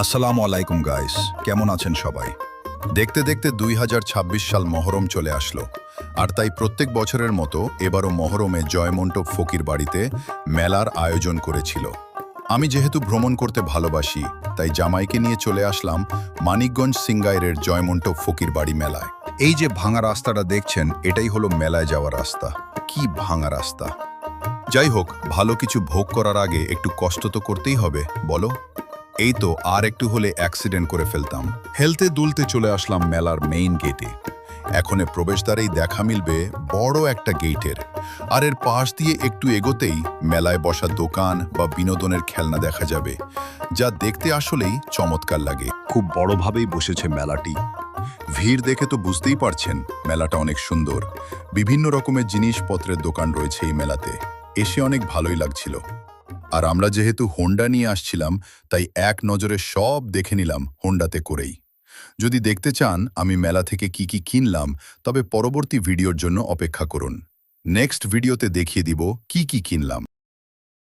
আসসালামু আলাইকুম গাইস, কেমন আছেন সবাই? দেখতে দেখতে ২০২৬ সাল মহরম চলে আসলো। আর তাই প্রত্যেক বছরের মতো এবারও মহরমে জয়মন্টপ ফকির বাড়িতে মেলার আয়োজন করেছিল। আমি যেহেতু ভ্রমণ করতে ভালোবাসি, তাই জামাইকে নিয়ে চলে আসলাম মানিকগঞ্জ সিঙ্গাইরের জয়মন্টপ ফকির বাড়ি মেলায়। এই যে ভাঙা রাস্তাটা দেখছেন, এটাই হলো মেলায় যাওয়ার রাস্তা। কি ভাঙা রাস্তা! যাই হোক, ভালো কিছু ভোগ করার আগে একটু কষ্ট তো করতেই হবে, বলো? এই তো আর একটু হলে অ্যাক্সিডেন্ট করে ফেলতাম। হেলতে দুলতে চলে আসলাম মেলার মেইন গেটে। এখনে প্রবেশদ্বারেই দেখা মিলবে বড় একটা গেটের, আর এর পাশ দিয়ে একটু এগোতেই মেলায় বসা দোকান বা বিনোদনের খেলনা দেখা যাবে, যা দেখতে আসলেই চমৎকার লাগে। খুব বড়ভাবেই বসেছে মেলাটি। ভিড় দেখে তো বুঝতেই পারছেন মেলাটা অনেক সুন্দর। বিভিন্ন রকমের জিনিসপত্রের দোকান রয়েছে এই মেলাতে। এসে অনেক ভালোই লাগছিল। আর আমরা যেহেতু হোন্ডা নিয়ে আসছিলাম, তাই এক নজরে সব দেখে নিলাম হোন্ডাতে করেই। যদি দেখতে চান আমি মেলা থেকে কি কি কিনলাম, তবে পরবর্তী ভিডিওর জন্য অপেক্ষা করুন। নেক্সট ভিডিওতে দেখিয়ে দিব কি কি কিনলাম।